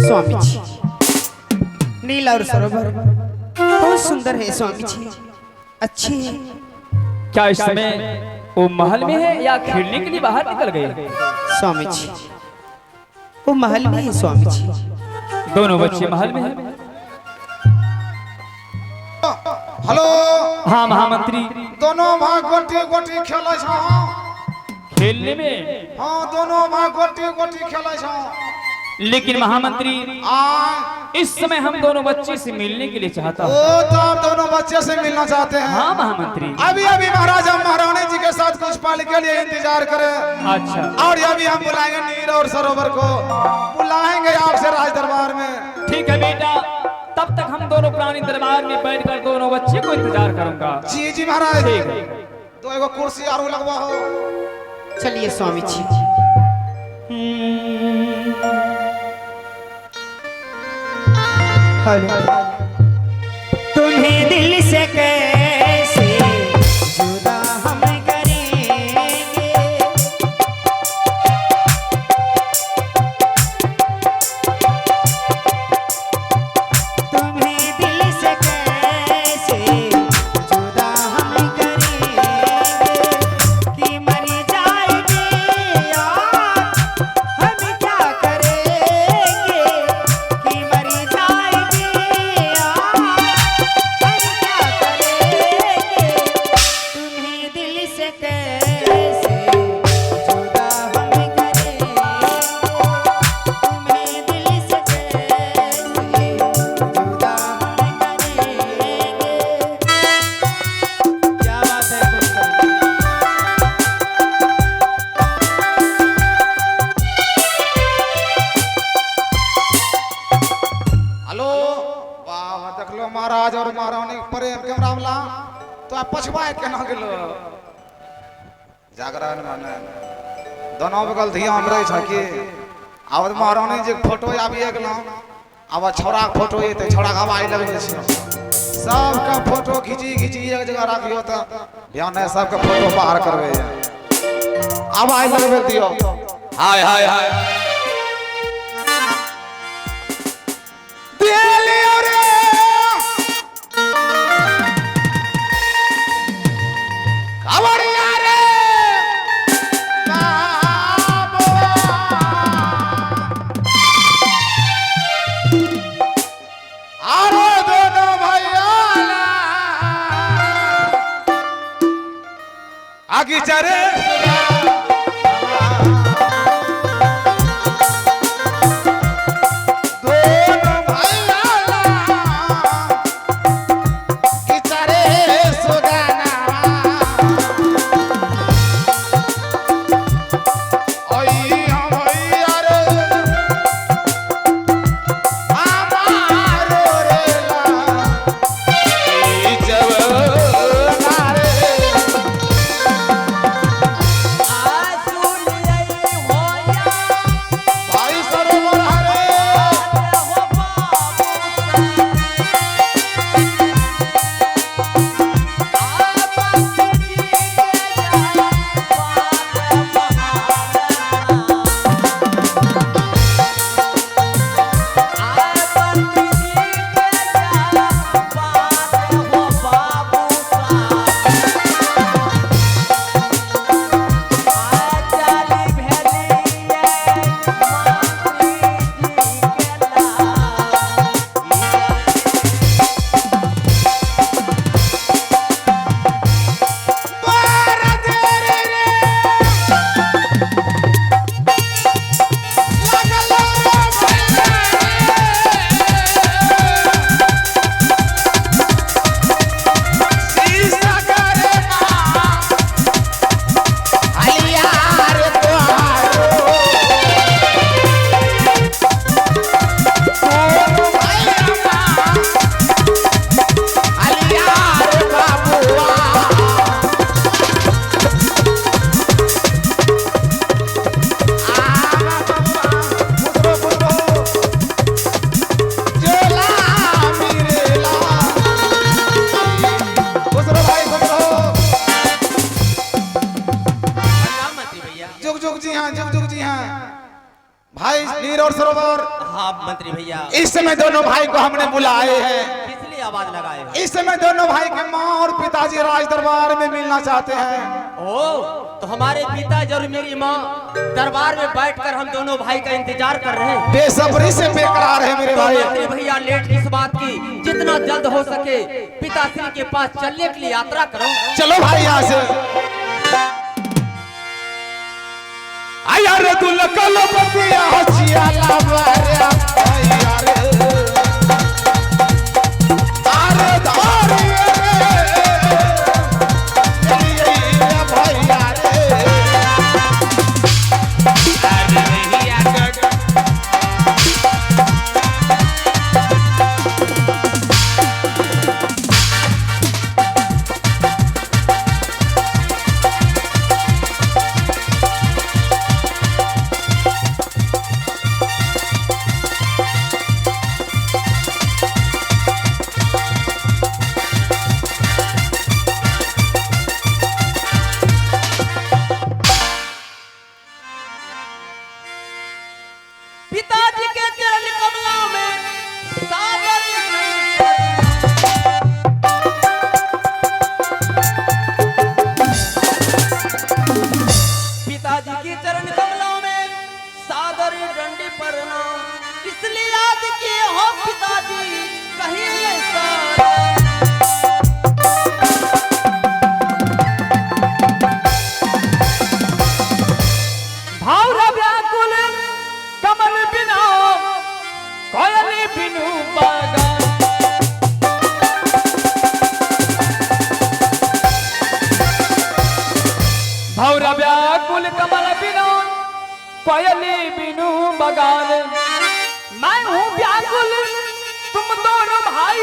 स्वामी जी, नीला और सरोवर बहुत सुंदर है स्वामी जी, अच्छी है। क्या इस समय वो महल में है या खेलने के लिए बाहर निकल गए? स्वामी जी, वो महल में है स्वामी जी। दोनों बच्चे महल में हैं। हेलो। हाँ महामंत्री। दोनों भाग गोटी गोटी खेले छो। खेलने में? हाँ, दोनों भाग गोटी गोटी खेले छो। लेकिन महामंत्री इस समय हम दोनों बच्चे से मिलने के लिए चाहता हूँ। ओ, तो आप दोनों बच्चे से मिलना चाहते हैं? हाँ महामंत्री। अभी अभी महाराजा महारानी जी के साथ कुछ पल के लिए इंतजार करें। अच्छा। और अभी हम बुलाएंगे नील और सरोवर को, बुलाएंगे आपसे राज दरबार में। ठीक है बेटा, तब तक हम दोनों प्राणी दरबार में बैठकर दोनों बच्चे को इंतजार करूंगा। जी जी महाराज। ठीक है। तो एगो कुर्सी और लगवा हो। चलिए स्वामी जी। तुम्हें दिल से कैसे जुदा हम करेंगे, तुम्हें दिल से कैसे जुदा हम करेंगे कि मर जाएंगे यार, हम क्या करेंगे कि मर जाएंगे यार, हम क्या करेंगे, तुम्हें दिल से कैसे जुदा हम करेंगे, तुम्हें दिल से कैसे जुदा हम करेंगे। क्या बात है कुछ हेलो। वाह, देख लो महाराज और महारानी प्रेम के मामला। तो आप पछवाए केना गेलो? जागरण माने दोनों बगल ध्यान रहे छ कि अब महारानी जी के फोटो आबि गेलो। अब छोरा के फोटो ये ते छोरा के हवाई लगबे छै। सबका फोटो खींची खींची एक जगह रखियो त ध्यान है, सबका फोटो बाहर करबे। अब आई लगबे दियो। हाय हाय हाय आगे चरे हाँ मंत्री भैया, इस समय दोनों भाई को हमने बुलाए हैं। किस लिए आवाज लगाए हो? इस समय दोनों भाई के माँ और पिताजी राज दरबार में मिलना चाहते हैं। ओ, तो हमारे पिताजी और मेरी माँ दरबार में बैठकर हम दोनों भाई का इंतजार कर रहे हैं। बेसब्री से बेकरार है मेरे तो भाई। मंत्री भैया लेट किस बात की, जितना जल्द हो सके पिताश्री के पास चलने के लिए यात्रा करो। चलो भाई यहाँ से। रे दुल कलो बतिया हसिया लावारे भैया रे अरे धारी रे भैया रे अरे भैया पिताजी के चरण कमलों में सागर पिताजी के चरण कमलों में सादर डंडी पर नाम, इसलिए याद किए हो पिताजी कहिए सारा। भावरा व्याकुल कमल बिना कोयली बिनु बागान। भावरा व्याकुल कमल बिना कोयली बिनु बगान। मैं हूँ व्याकुल तुम दोनों भाई